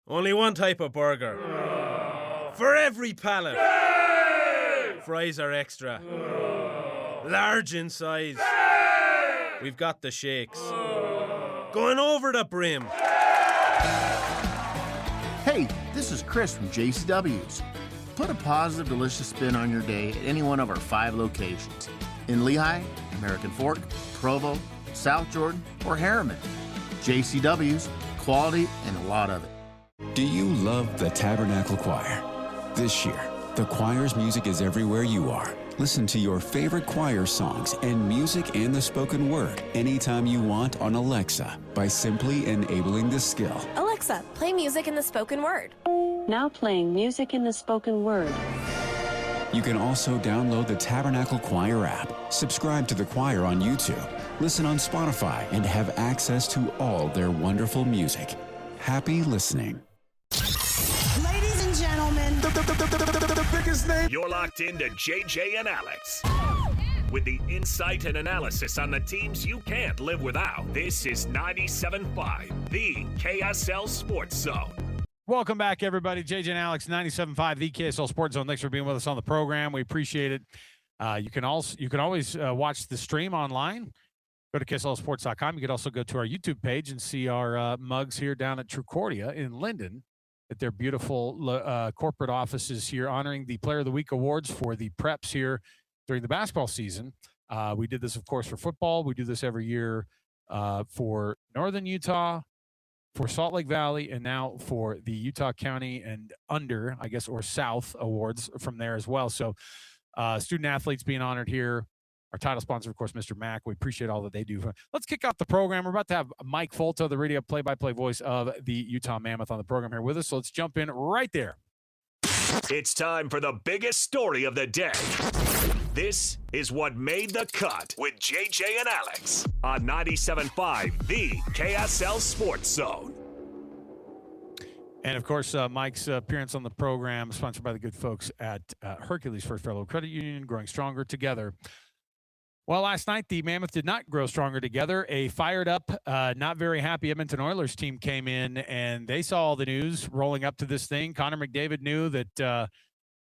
Only one type of burger. For every pallet. Fries are extra. Large in size. We've got the shakes. Going over the brim. Hey, this is Chris from JCW's. Put a positive, delicious spin on your day at any one of our 5 locations. In Lehigh, American Fork, Provo, South Jordan, or Harriman. JCW's, quality and a lot of it. Do you love the Tabernacle Choir? This year, the choir's music is everywhere you are. Listen to your favorite choir songs and music and the spoken word anytime you want on Alexa by simply enabling the skill. Alexa, play music in the spoken word. Now playing music in the spoken word. You can also download the Tabernacle Choir app, subscribe to the choir on YouTube, listen on Spotify, and have access to all their wonderful music. Happy listening. Ladies and gentlemen, the biggest name. You're locked into JJ and Alex. With the insight and analysis on the teams you can't live without. This is 97.5, the KSL Sports Zone. Welcome back, everybody. JJ and Alex, 97.5, the KSL Sports Zone. Thanks for being with us on the program. We appreciate it. You can always watch the stream online. Go to KSLSports.com. You can also go to our YouTube page and see our mugs here down at Trucordia in Linden at their beautiful corporate offices here, honoring the Player of the Week awards for the preps here during the basketball season. We did this, of course, for football. We do this every year for Northern Utah, for Salt Lake Valley, and now for the Utah County and under, I guess, or South awards from there as well. So student athletes being honored here. Our title sponsor, of course, Mr. Mack. We appreciate all that they do. Let's kick off the program. We're about to have Mike Folta, the radio play-by-play voice of the Utah Mammoth, on the program here with us. So let's jump in right there. It's time for the biggest story of the day. This is what made the cut with JJ and Alex on 97.5, the KSL Sports Zone. And, of course, Mike's appearance on the program, sponsored by the good folks at Hercules First Federal Credit Union, growing stronger together. Well, last night, the Mammoth did not grow stronger together. A fired-up, not very happy Edmonton Oilers team came in, and they saw all the news rolling up to this thing. Connor McDavid knew that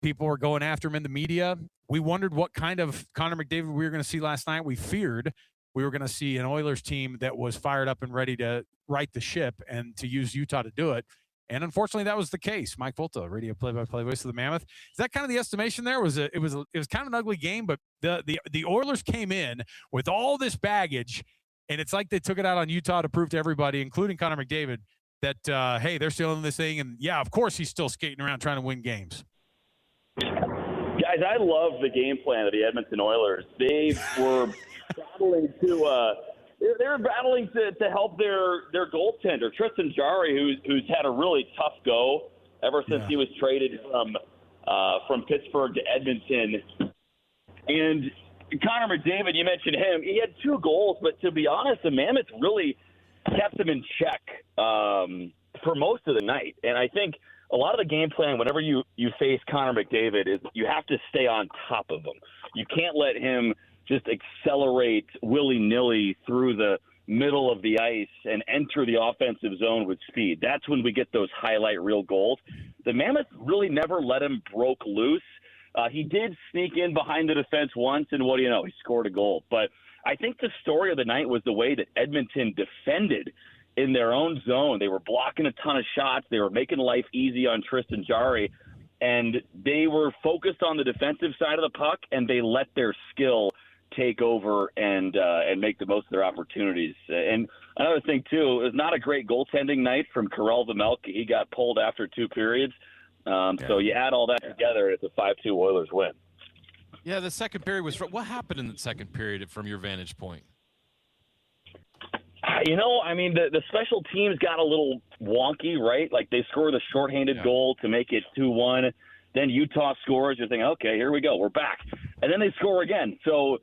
people were going after him in the media. We wondered what kind of Connor McDavid we were going to see last night. We feared we were going to see an Oilers team that was fired up and ready to right the ship and to use Utah to do it. And unfortunately, that was the case. Mike Folta, radio play-by-play voice of the Mammoth. Is that kind of the estimation there? It was kind of an ugly game, but the Oilers came in with all this baggage, and it's like they took it out on Utah to prove to everybody, including Connor McDavid, that hey, they're still in this thing, and yeah, of course he's still skating around trying to win games. Guys, I love the game plan of the Edmonton Oilers. They were battling to help their goaltender, Tristan Jarry, who's had a really tough go ever since he was traded from Pittsburgh to Edmonton. And Connor McDavid, you mentioned him. He had 2 goals, but to be honest, the Mammoth really kept him in check for most of the night. And I think a lot of the game plan, whenever you face Connor McDavid, is you have to stay on top of him. You can't let him just accelerate willy-nilly through the middle of the ice and enter the offensive zone with speed. That's when we get those highlight reel goals. The Mammoth really never let him broke loose. He did sneak in behind the defense once, and what do you know? He scored a goal. But I think the story of the night was the way that Edmonton defended in their own zone. They were blocking a ton of shots. They were making life easy on Tristan Jarry, and they were focused on the defensive side of the puck, and they let their skill take over and make the most of their opportunities. And another thing, too, it was not a great goaltending night from Karel Vejmelka. He got pulled after 2 periods. So you add all that together, and it's a 5-2 Oilers win. Yeah, the second period was – what happened in the second period from your vantage point? You know, I mean, the special teams got a little wonky, right? Like they scored a shorthanded goal to make it 2-1. Then Utah scores. You're thinking, okay, here we go. We're back. And then they score again. So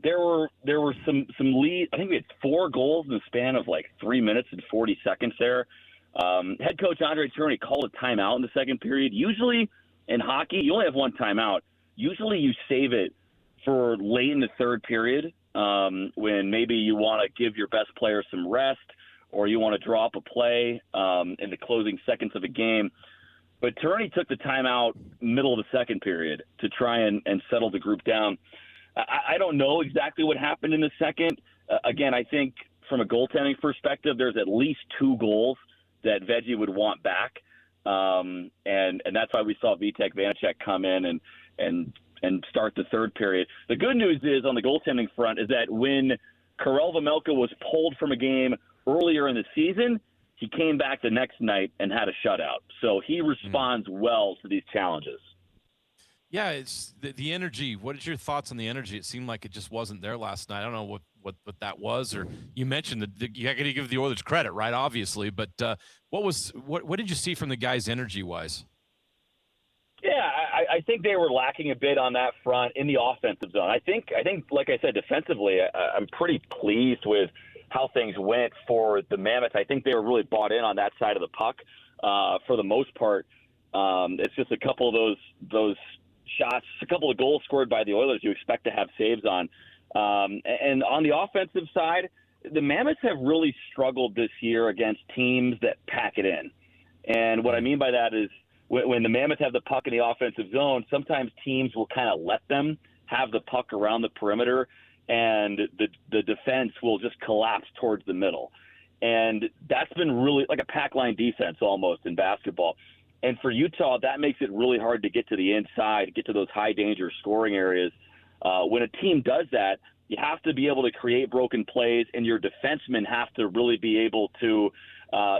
there were some lead. I think we had 4 goals in the span of like 3 minutes and 40 seconds there. Head coach Andre Tourigny called a timeout in the second period. Usually in hockey, you only have 1 timeout. Usually you save it for late in the third period when maybe you want to give your best player some rest or you want to draw up a play in the closing seconds of a game. But Turney took the timeout middle of the second period to try and settle the group down. I don't know exactly what happened in the second. Again, I think from a goaltending perspective, there's at least 2 goals that Veggie would want back. And that's why we saw Vitek Vanacek come in and start the third period. The good news is on the goaltending front is that when Karel Vejmelka was pulled from a game earlier in the season, he came back the next night and had a shutout. So he responds well to these challenges. Yeah, it's the energy. What is your thoughts on the energy? It seemed like it just wasn't there last night. I don't know what that was. Or you mentioned that you got to give the Oilers credit, right? Obviously, but what did you see from the guys energy wise? Yeah, I think they were lacking a bit on that front in the offensive zone. I think, like I said, defensively, I'm pretty pleased with how things went for the Mammoth. I think they were really bought in on that side of the puck for the most part. It's just a couple of those shots, a couple of goals scored by the Oilers you expect to have saves on. And on the offensive side, the Mammoths have really struggled this year against teams that pack it in. And what I mean by that is when the Mammoths have the puck in the offensive zone, sometimes teams will kind of let them have the puck around the perimeter, and the defense will just collapse towards the middle. And that's been really like a pack line defense almost in basketball. And for Utah, that makes it really hard to get to the inside, get to those high-danger scoring areas. When a team does that, you have to be able to create broken plays, and your defensemen have to really be able to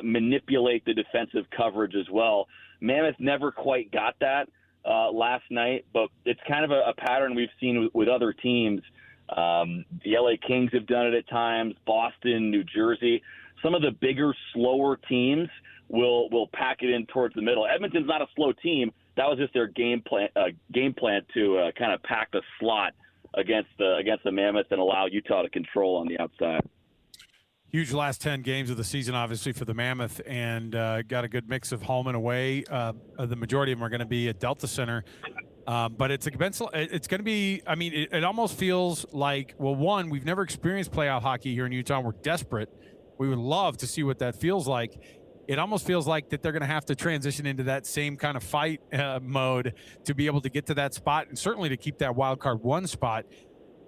manipulate the defensive coverage as well. Mammoth never quite got that last night, but it's kind of a pattern we've seen with other teams. The LA Kings have done it at times, Boston, New Jersey. Some of the bigger, slower teams will pack it in towards the middle. Edmonton's not a slow team. That was just their game plan to kind of pack the slot against the Mammoth and allow Utah to control on the outside. Huge last 10 games of the season, obviously, for the Mammoth, and got a good mix of home and away. The majority of them are going to be at Delta Center. But it's going to be, I mean, it almost feels like, well, one, we've never experienced playoff hockey here in Utah. We're desperate. We would love to see what that feels like. It almost feels like that they're going to have to transition into that same kind of fight mode to be able to get to that spot, and certainly to keep that wild card 1 spot.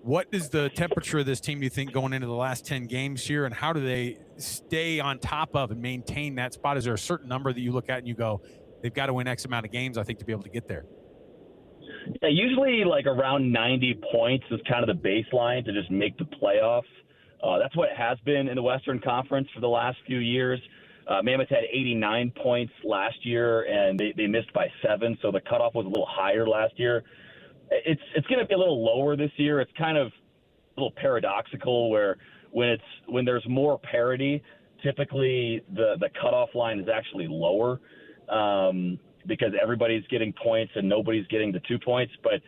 What is the temperature of this team, do you think, going into the last 10 games here, and how do they stay on top of and maintain that spot? Is there a certain number that you look at and you go, they've got to win X amount of games, I think, to be able to get there? Yeah, usually like around 90 points is kind of the baseline to just make the playoffs. That's what it has been in the Western Conference for the last few years. Mammoth had 89 points last year, and they missed by 7, so the cutoff was a little higher last year. It's going to be a little lower this year. It's kind of a little paradoxical where when there's more parity, typically the cutoff line is actually lower because everybody's getting points and nobody's getting the 2 points. But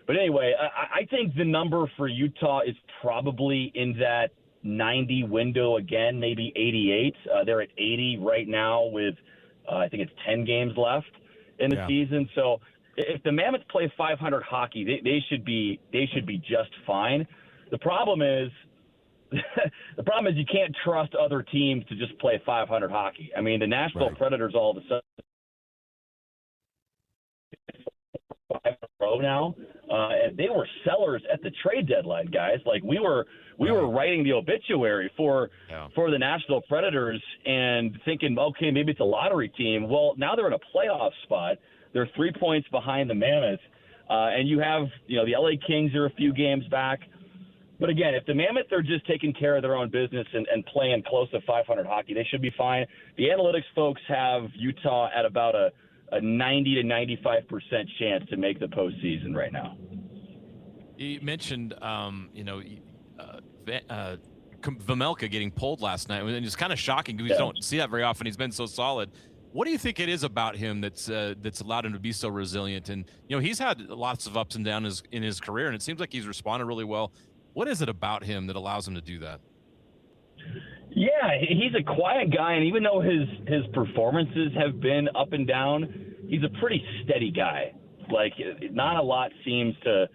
anyway, I think the number for Utah is probably in that 90 window again, maybe 88. They're at 80 right now with I think it's 10 games left in the season. So if the Mammoths play 500 hockey, they should be just fine. The problem is you can't trust other teams to just play 500 hockey. I mean, the Nashville Predators all of a sudden 5 in a row now, and they were sellers at the trade deadline, guys. Like we were writing the obituary for the Nashville Predators and thinking, okay, maybe it's a lottery team. Well, now they're in a playoff spot. They're 3 points behind the Mammoth, and you have the LA Kings are a few games back. But again, if the Mammoth are just taking care of their own business and playing close to 500 hockey, they should be fine. The analytics folks have Utah at about a 90 to 95% chance to make the postseason right now. You mentioned, Vejmelka getting pulled last night, and it's kind of shocking because we don't see that very often. He's been so solid. What do you think it is about him that's allowed him to be so resilient? And he's had lots of ups and downs in his career, and it seems like he's responded really well. What is it about him that allows him to do that? Yeah, he's a quiet guy, and even though his performances have been up and down, he's a pretty steady guy. Like, not a lot seems to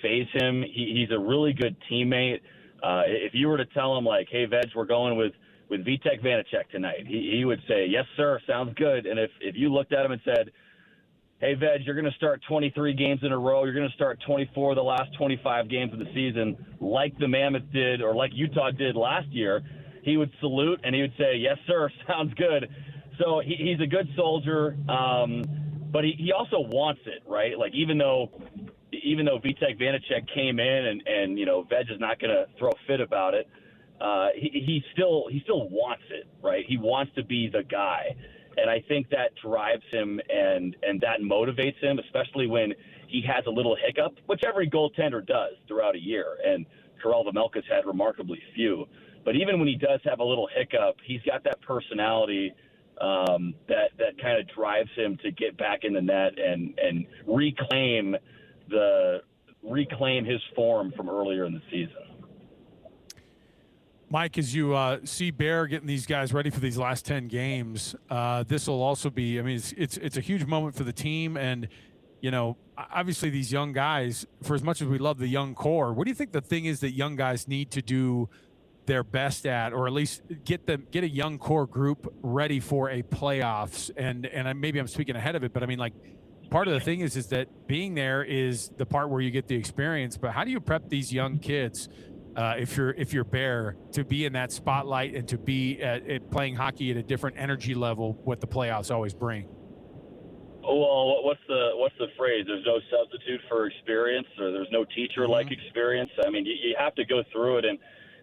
phase him. He's a really good teammate. If you were to tell him, like, hey, Veg, we're going with with Vitek Vanacek tonight. He would say, yes, sir, sounds good. And if you looked at him and said, hey, Veg, you're going to start 23 games in a row, you're going to start 24 of the last 25 games of the season, like the Mammoth did or like Utah did last year, he would salute and he would say, yes, sir, sounds good. So he's a good soldier, but he also wants it, right? Like even though Vitek Vanacek came in and Veg is not going to throw a fit about it, he still wants it, right? He wants to be the guy. And I think that drives him and that motivates him, especially when he has a little hiccup, which every goaltender does throughout a year. And Karel Vejmelka's had remarkably few. But even when he does have a little hiccup, he's got that personality that kind of drives him to get back in the net and reclaim his form from earlier in the season. Mike, as you see Bear getting these guys ready for these last 10 games, this will also be, I mean, it's a huge moment for the team. And, obviously these young guys, for as much as we love the young core, what do you think the thing is that young guys need to do their best at, or at least get a young core group ready for a playoffs? And maybe I'm speaking ahead of it, but I mean, like, part of the thing is that being there is the part where you get the experience. But how do you prep these young kids, if you're Bear, to be in that spotlight and to be at playing hockey at a different energy level, what the playoffs always bring? Well, what's the phrase? There's no substitute for experience, or there's no teacher like experience. I mean, you have to go through it, and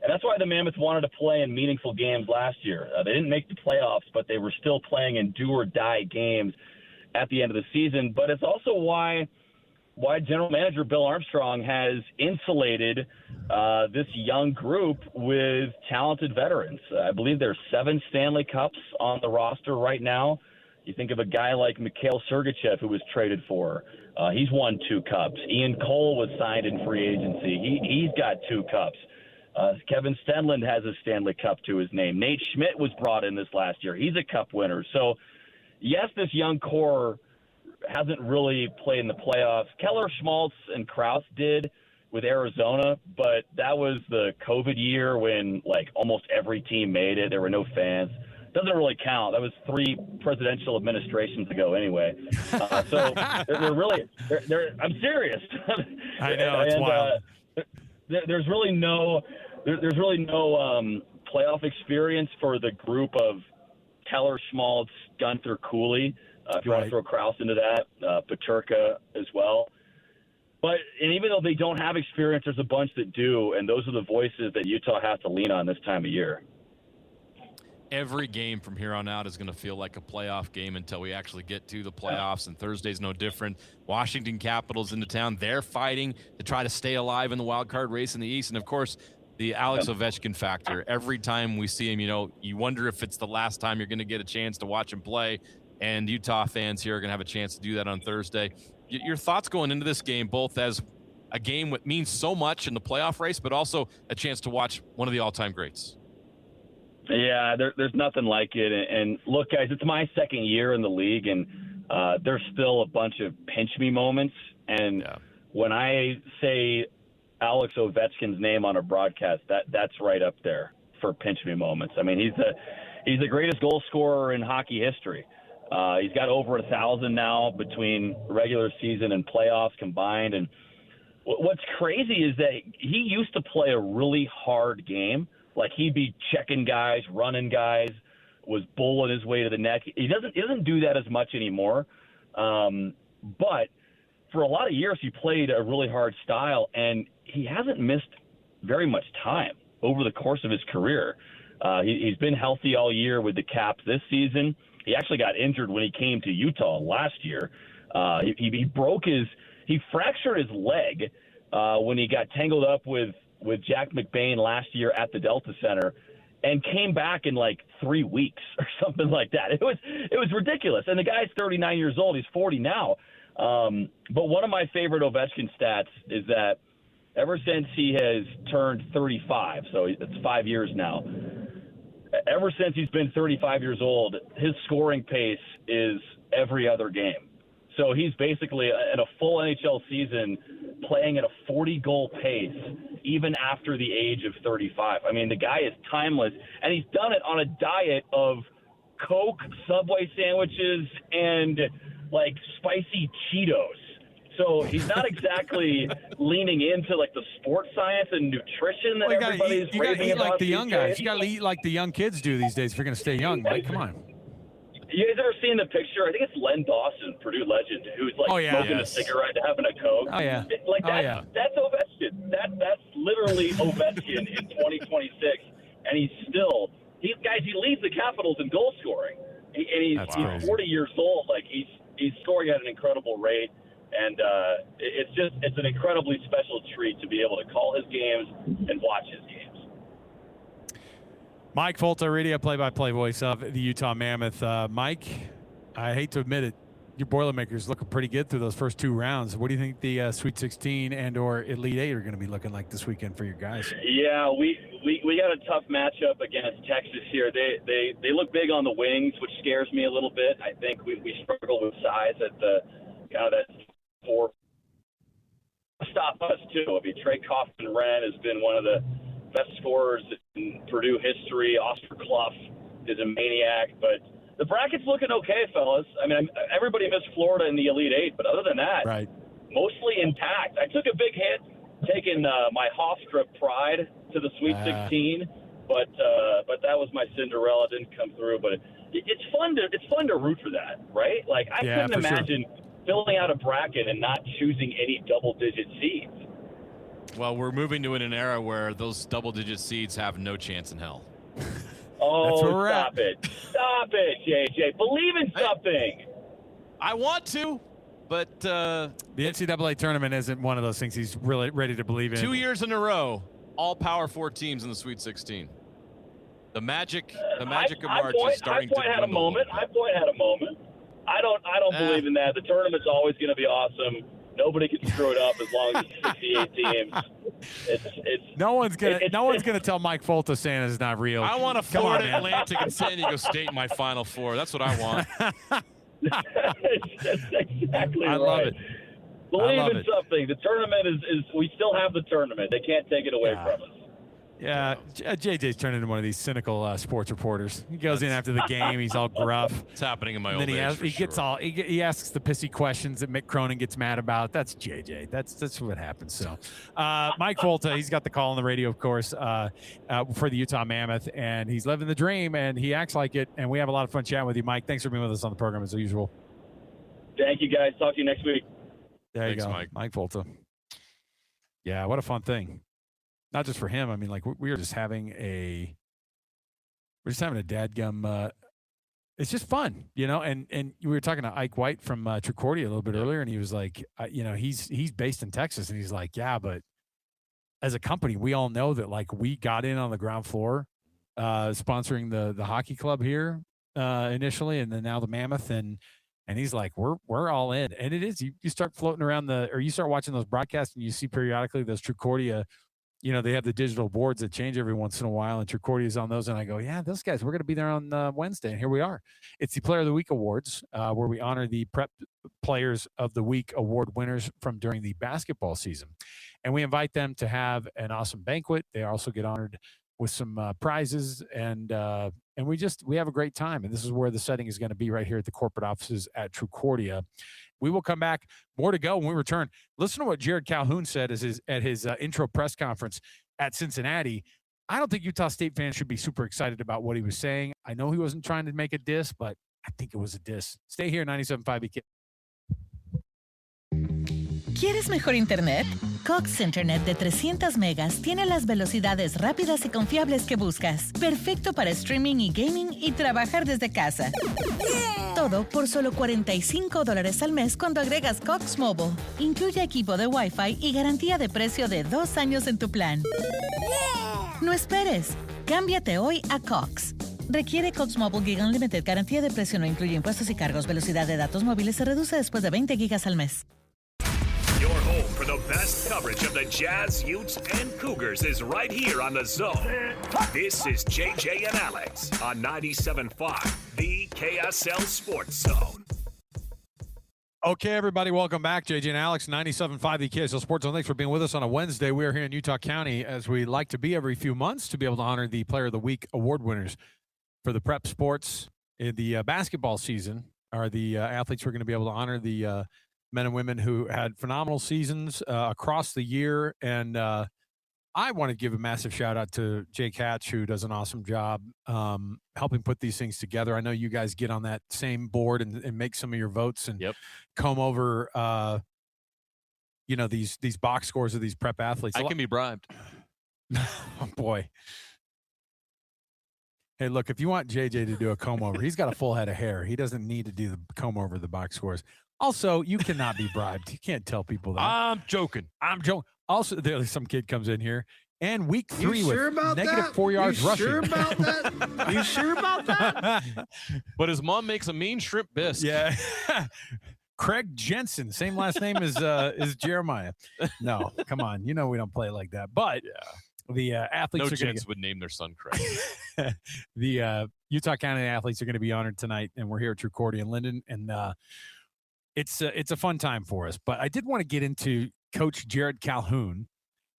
that's why the Mammoth wanted to play in meaningful games last year. They didn't make the playoffs, but they were still playing in do-or-die games at the end of the season. But it's also why General Manager Bill Armstrong has insulated this young group with talented veterans. I believe there's 7 Stanley Cups on the roster right now. You think of a guy like Mikhail Sergachev, who was traded for. He's won 2 cups. Ian Cole was signed in free agency. He's got 2 cups. Kevin Stenlund has a Stanley Cup to his name. Nate Schmidt was brought in this last year. He's a cup winner. So, yes, this young core hasn't really played in the playoffs. Keller, Schmaltz, and Krause did with Arizona, but that was the COVID year when, like, almost every team made it. There were no fans. Doesn't really count. That was 3 presidential administrations ago anyway. So they're really – I'm serious. I know. It's wild. There's really no playoff experience for the group of Keller, Schmaltz, Gunther, Cooley. If you want to throw Krause into that, Peterka as well. And even though they don't have experience, there's a bunch that do, and those are the voices that Utah has to lean on this time of year. Every game from here on out is going to feel like a playoff game until we actually get to the playoffs, and Thursday's no different. Washington Capitals into town. They're fighting to try to stay alive in the wild card race in the East. And, of course, the Alex Ovechkin factor. Every time we see him, you wonder if it's the last time you're going to get a chance to watch him play, and Utah fans here are going to have a chance to do that on Thursday. Your thoughts going into this game, both as a game that means so much in the playoff race, but also a chance to watch one of the all-time greats? Yeah, there's nothing like it. And look, guys, it's my second year in the league, and there's still a bunch of pinch-me moments. And when I say Alex Ovechkin's name on a broadcast, that's right up there for pinch-me moments. I mean, he's the greatest goal scorer in hockey history. He's got over 1,000 now between regular season and playoffs combined. And what's crazy is that he used to play a really hard game. Like, he'd be checking guys, running guys, was bulling his way to the net. He doesn't do that as much anymore. But for a lot of years, he played a really hard style, and he hasn't missed very much time over the course of his career. He's been healthy all year with the Caps this season. He actually got injured when he came to Utah last year. He fractured his leg when he got tangled up with Jack McBain last year at the Delta Center, and came back in like 3 weeks or something like that. It was ridiculous. And the guy's 39 years old. He's 40 now. But one of my favorite Ovechkin stats is that ever since he has turned 35, so it's 5 years now, ever since he's been 35 years old, his scoring pace is every other game. So he's basically, in a full NHL season, playing at a 40-goal pace even after the age of 35. I mean, the guy is timeless, and he's done it on a diet of Coke, Subway sandwiches, and, like, spicy Cheetos. So he's not exactly leaning into, like, the sports science and nutrition that everybody's you gotta raving eat about like the these young guys. days. You got to eat like the young kids do these days if you're going to stay young, Mike. Come on. You guys ever seen the picture? I think it's Len Dawson, Purdue legend, who's like smoking a cigarette and having a Coke. Oh, yeah. That's Ovechkin. That's literally Ovechkin in 2026, and he leads the Capitals in goal scoring, and he's 40 years old. Like he's scoring at an incredible rate, and it's an incredibly special treat to be able to call his games and watch his games. Mike Folta, radio play-by-play voice of the Utah Mammoth. Mike, I hate to admit it, your Boilermakers looking pretty good through those first two rounds. What do you think the Sweet 16 and/or Elite Eight are going to be looking like this weekend for your guys? Yeah, we got a tough matchup against Texas here. They look big on the wings, which scares me a little bit. I think we struggle with size at the kind of that four. Stop us too. I mean, Trey Kaufman-Renn has been one of the best scorers in Purdue history. Oscar Clough is a maniac, but the bracket's looking okay, fellas. I mean, everybody missed Florida in the Elite Eight, but other than that, mostly intact. I took a big hit taking my Hofstra pride to the Sweet 16, but that was my Cinderella. Didn't come through, but it's fun to root for that, right? Like I couldn't imagine filling out a bracket and not choosing any double-digit seeds. Well, we're moving to an era where those double-digit seeds have no chance in hell. Oh, stop it, JJ. Believe in something. I want to, but the NCAA tournament isn't one of those things he's really ready to believe in. 2 years in a row, all Power 4 teams in the Sweet 16. The magic of March is starting to dwindle. High Point had a moment. I don't believe in that. The tournament's always going to be awesome. Nobody can screw it up as long as it's 68 teams. No one's gonna tell Mike Folta Santa's not real. I want a Florida Atlantic and San Diego State in my Final Four. That's what I want. That's exactly right. I love it. Believe in something. The tournament is we still have the tournament. They can't take it away from us. Yeah, JJ's turned into one of these cynical sports reporters. He goes in after the game, he's all gruff. It's happening in my old age. Then he asks the pissy questions that Mick Cronin gets mad about. That's JJ. That's what happens. So, Mike Folta, he's got the call on the radio, of course, for the Utah Mammoth, and he's living the dream, and he acts like it. And we have a lot of fun chatting with you, Mike. Thanks for being with us on the program as usual. Thank you, guys. Talk to you next week. Thanks, you go, Mike Folta. Yeah, what a fun thing. Not just for him. I mean, like we were just having a dadgum. It's just fun, you know. And we were talking to Ike White from Trucordia a little bit earlier, and he was like, he's based in Texas, and he's like, yeah, but as a company, we all know that like we got in on the ground floor, sponsoring the hockey club here initially, and then now the Mammoth, and he's like, we're all in, and it is. You start floating around you start watching those broadcasts, and you see periodically those Trucordia. You know, they have the digital boards that change every once in a while, and Trucordia is on those. And I go, yeah, those guys, we're going to be there on Wednesday. And here we are. It's the Player of the Week Awards, where we honor the Prep Players of the Week award winners from during the basketball season. And we invite them to have an awesome banquet. They also get honored with some prizes. And we have a great time. And this is where the setting is going to be right here at the corporate offices at Trucordia. We will come back. More to go when we return. Listen to what Jerrod Calhoun said at his intro press conference at Cincinnati. I don't think Utah State fans should be super excited about what he was saying. I know he wasn't trying to make a diss, but I think it was a diss. Stay here, 97.5 BK. ¿Quieres mejor internet? Cox Internet de 300 megas tiene las velocidades rápidas y confiables que buscas. Perfecto para streaming y gaming y trabajar desde casa. Todo por solo $45 al mes cuando agregas Cox Mobile. Incluye equipo de Wi-Fi y garantía de precio de 2 años en tu plan. No esperes. Cámbiate hoy a Cox. Requiere Cox Mobile Gig Unlimited. Garantía de precio no incluye impuestos y cargos. Velocidad de datos móviles se reduce después de 20 gigas al mes. Your home for the best coverage of the Jazz, Utes, and Cougars is right here on The Zone. This is JJ and Alex on 97.5, the KSL Sports Zone. Okay, everybody, welcome back. JJ and Alex, 97.5 the KSL Sports Zone. Thanks for being with us on a Wednesday. We are here in Utah County, as we like to be every few months, to be able to honor the Player of the Week award winners for the prep sports in the basketball season. Are the athletes who are going to be able to honor the men and women who had phenomenal seasons across the year. And I want to give a massive shout out to Jake Hatch, who does an awesome job helping put these things together. I know you guys get on that same board and make some of your votes and comb over, these box scores of these prep athletes. I can be bribed. Oh, boy. Hey, look, if you want JJ to do a comb over, he's got a full head of hair. He doesn't need to do the comb over the box scores. Also, you cannot be bribed. You can't tell people that. I'm joking. Also, there's some kid comes in here, and week 3 You sure with about negative that? 4 yards You rushing. sure about that? You sure about that? But his mom makes a mean shrimp bisque. Yeah. Craig Jensen, same last name as Jeremiah. No, come on. You know we don't play like that. But the athletes No are going gents would name their son Craig. the Utah County athletes are going to be honored tonight, and we're here at Trucordia and Linden, and it's a fun time for us. But I did want to get into Coach Jerrod Calhoun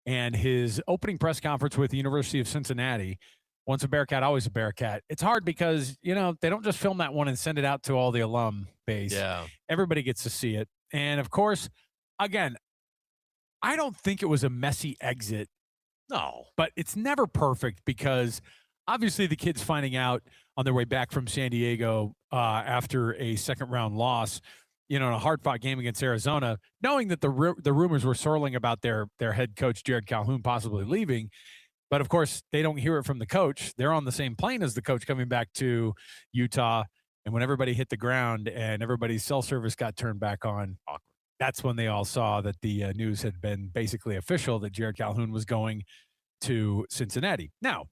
and his opening press conference with the University of Cincinnati. Once a Bearcat, always a Bearcat. It's hard because, they don't just film that one and send it out to all the alum base. Yeah. Everybody gets to see it. And, of course, again, I don't think it was a messy exit. No. But it's never perfect because obviously the kids finding out on their way back from San Diego after a second-round loss, in a hard-fought game against Arizona, knowing that the rumors were swirling about their head coach, Jerrod Calhoun, possibly leaving. But, of course, they don't hear it from the coach. They're on the same plane as the coach coming back to Utah. And when everybody hit the ground and everybody's cell service got turned back on, that's when they all saw that the news had been basically official that Jerrod Calhoun was going to Cincinnati. Now,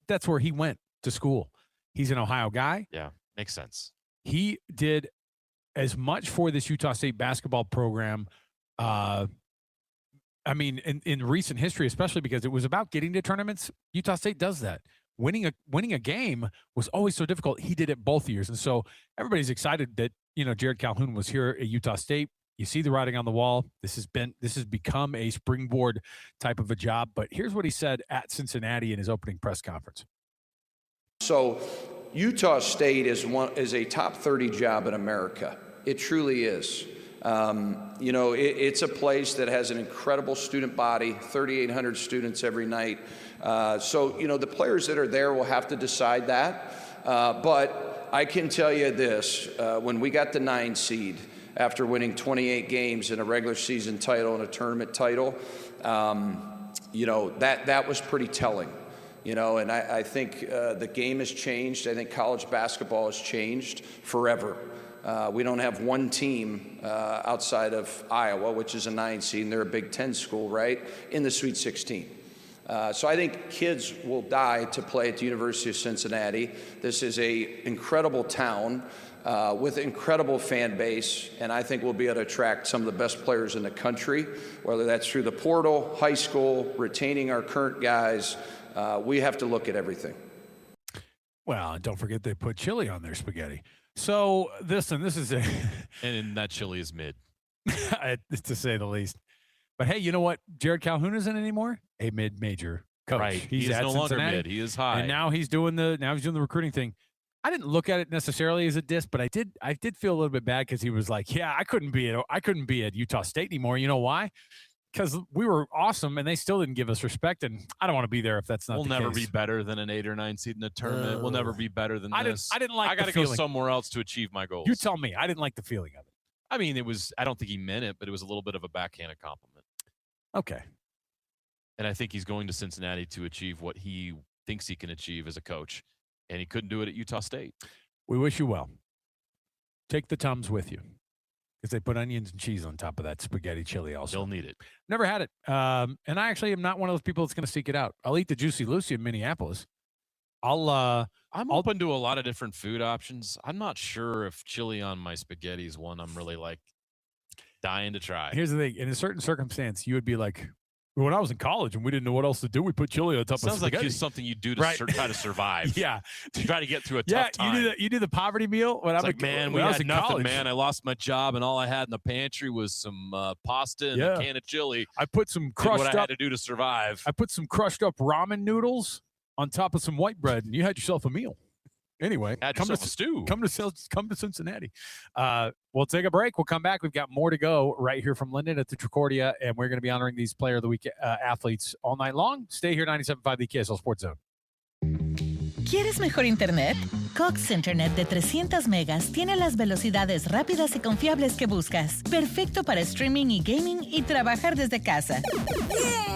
that's where he went to school. He's an Ohio guy. Yeah, makes sense. He did as much for this Utah State basketball program, in recent history, especially because it was about getting to tournaments. Utah State does that. Winning a game was always so difficult. He did it both years. And so everybody's excited that, Jerrod Calhoun was here at Utah State. You see the writing on the wall. This has become a springboard type of a job. But here's what he said at Cincinnati in his opening press conference. So Utah State is a top 30 job in America. It truly is. It's a place that has an incredible student body, 3,800 students every night. The players that are there will have to decide that. But I can tell you this, when we got the 9 seed, after winning 28 games in a regular season title and a tournament title, that was pretty telling. And I think the game has changed. I think college basketball has changed forever. We don't have one team outside of Iowa, which is a 9 seed, and they're a Big Ten school, right, in the Sweet 16. So I think kids will die to play at the University of Cincinnati. This is an incredible town with an incredible fan base, and I think we'll be able to attract some of the best players in the country, whether that's through the portal, high school, retaining our current guys. We have to look at everything. Well, don't forget they put chili on their spaghetti. So this is a and that chili is mid, to say the least. But hey, you know what? Jerrod Calhoun isn't anymore a mid-major coach. Right. He's no Cincinnati, longer mid. He is high. and now he's doing the recruiting thing. I didn't look at it necessarily as a diss, but I did feel a little bit bad because he was like, "Yeah, I couldn't be at Utah State anymore." You know why? Because we were awesome, and they still didn't give us respect, and I don't want to be there if that's not. We'll the never case. be better than an 8 or 9 seed in a tournament. We'll never be better than this. I didn't like. I got to the go feeling. somewhere else to achieve my goals. You tell me. I didn't like the feeling of it. I mean, it was. I don't think he meant it, but it was a little bit of a backhanded compliment. Okay. And I think he's going to Cincinnati to achieve what he thinks he can achieve as a coach, and he couldn't do it at Utah State. We wish you well. Take the Tums with you. Because they put onions and cheese on top of that spaghetti chili also. You'll need it. Never had it. And I actually am not one of those people that's going to seek it out. I'll eat the Juicy Lucy in Minneapolis. I'm open to a lot of different food options. I'm not sure if chili on my spaghetti is one I'm really dying to try. Here's the thing. In a certain circumstance, you would be like, When I was in college and we didn't know what else to do, we put chili on top of Sounds like spaghetti. just something you do to try to survive. Yeah. To try to get through a tough time. You do the poverty meal. When It's I like, man, we I was had in nothing, college, man. I lost my job, and all I had in the pantry was some pasta and a can of chili. I put some Did crushed what I up. had to do to survive. I put some crushed up ramen noodles on top of some white bread, and you had yourself a meal. Anyway, come to stew. Come to Cincinnati. We'll take a break. We'll come back. We've got more to go right here from Linden at the Tricordia, and we're going to be honoring these Player of the Week athletes all night long. Stay here, 97.5 the KSL Sports Zone. ¿Quieres mejor internet? Cox Internet de 300 megas tiene las velocidades rápidas y confiables que buscas. Perfecto para streaming y gaming y trabajar desde casa.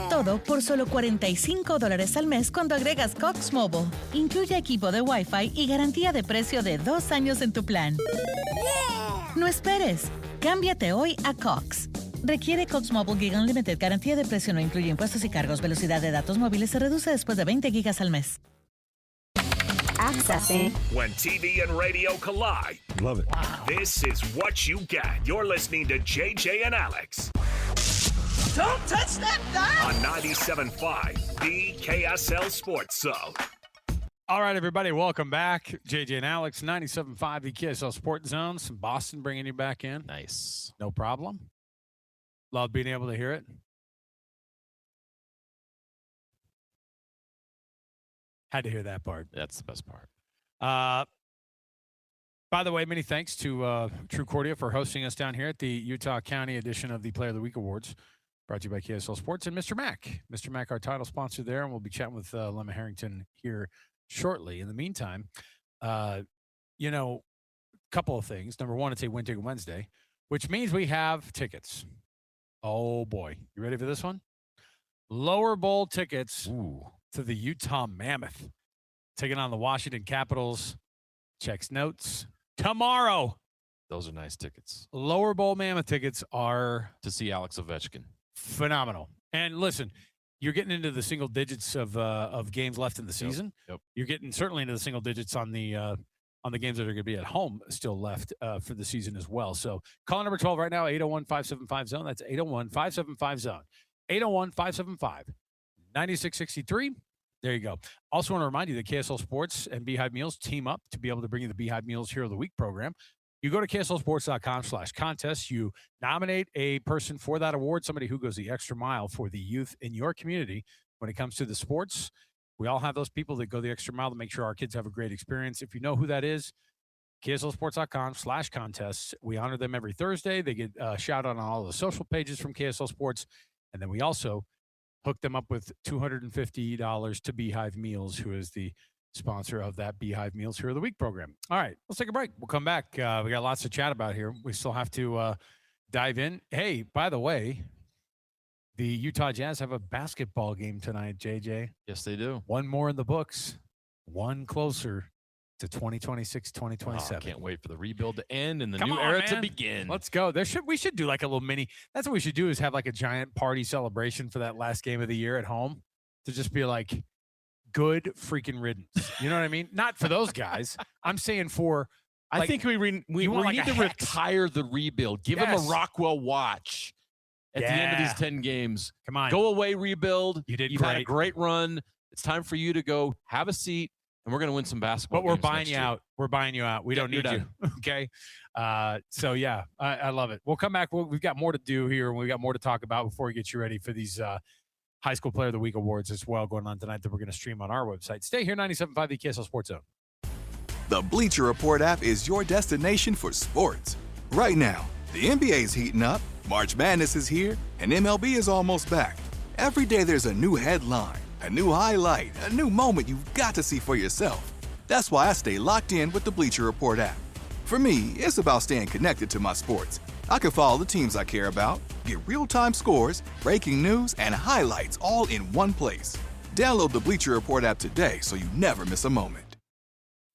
Todo por solo $45 al mes cuando agregas Cox Mobile. Incluye equipo de Wi-Fi y garantía de precio de 2 años en tu plan. No esperes. Cámbiate hoy a Cox. Requiere Cox Mobile Gig Unlimited. Garantía de precio no incluye impuestos y cargos. Velocidad de datos móviles se reduce después de 20 gigas al mes. Accessing. When TV and radio collide. Love it. This is what you get. You're listening to JJ and Alex. Don't touch that dial. On 97.5, the KSL Sports Zone. All right, everybody, welcome back. JJ and Alex, 97.5 the KSL Sports Zone. Some Boston bringing you back in. Nice. No problem. Love being able to hear it. Had to hear that part. That's the best part. By the way, many thanks to Tricordia for hosting us down here at the Utah County edition of the Player of the Week Awards, brought to you by KSL Sports and Mr. Mac. Mr. Mac, our title sponsor there, and we'll be chatting with Lemma Harrington here shortly. In the meantime, a couple of things. Number one, it's a Win Ticket Wednesday, which means we have tickets. Oh, boy. You ready for this one? Lower bowl tickets to the Utah Mammoth, taking on the Washington Capitals. Checks notes tomorrow. Those are nice tickets. Lower bowl Mammoth tickets are to see Alex Ovechkin. Phenomenal. And listen, you're getting into the single digits of games left in the season. Yep. You're getting certainly into the single digits on the games that are going to be at home still left for the season as well. So call number 12 right now, 801-575-ZONE. That's 801-575-ZONE. 801-575-9663. There you go. Also want to remind you that KSL Sports and Beehive Meals team up to be able to bring you the Beehive Meals Hero of the Week program. You go to KSLSports.com/contest. You nominate a person for that award, somebody who goes the extra mile for the youth in your community when it comes to the sports. We all have those people that go the extra mile to make sure our kids have a great experience. If you know who that is, KSLSports.com/contests. We honor them every Thursday. They get a shout out on all the social pages from KSL Sports. And then we also hook them up with $250 to Beehive Meals, who is the sponsor of that Beehive Meals Hero of the Week program. All right, let's take a break. We'll come back. We got lots to chat about here. We still have to dive in. Hey, by the way, the Utah Jazz have a basketball game tonight, JJ. Yes, they do. One more in the books, one closer to 2026, 2027. I can't wait for the rebuild to end and the Come new on, era man. to begin. Let's go. We should do like a little mini. That's what we should do, is have like a giant party celebration for that last game of the year at home, to just be like, good freaking riddance. You know what I mean? Not for those guys. I'm saying for. I think we need to retire the rebuild. Give them a Rockwell watch at the end of these 10 games. Come on. Go away, rebuild. You've had a great run. It's time for you to go have a seat, and we're going to win some basketball. But we're games buying next you year. out. We're buying you out. We don't need you. Okay. So, yeah, I love it. We'll come back. We've got more to do here, and we've got more to talk about before we get you ready for these High School Player of the Week awards as well going on tonight that we're going to stream on our website. Stay here, 97.5 the KSL Sports Zone. The Bleacher Report app is your destination for sports. Right now, the NBA is heating up, March Madness is here, and MLB is almost back. Every day there's a new headline, a new highlight, a new moment you've got to see for yourself. That's why I stay locked in with the Bleacher Report app. For me, it's about staying connected to my sports. I can follow the teams I care about, get real-time scores, breaking news, and highlights all in one place. Download the Bleacher Report app today so you never miss a moment.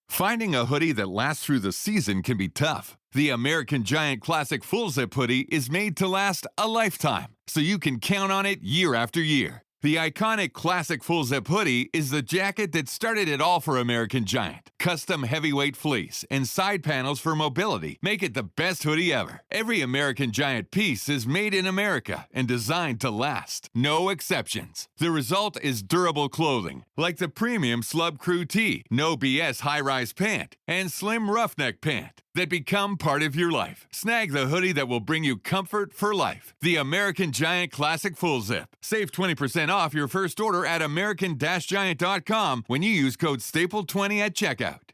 Finding a hoodie that lasts through the season can be tough. The American Giant Classic Full Zip hoodie is made to last a lifetime, so you can count on it year after year. The iconic classic full zip hoodie is the jacket that started it all for American Giant. Custom heavyweight fleece and side panels for mobility make it the best hoodie ever. Every American Giant piece is made in America and designed to last. No exceptions. The result is durable clothing, like the premium Slub Crew Tee, No BS high-rise pant, and slim roughneck pant that become part of your life. Snag the hoodie that will bring you comfort for life. The American Giant Classic Full Zip. Save 20% off your first order at american-giant.com when you use code STAPLE20 at checkout.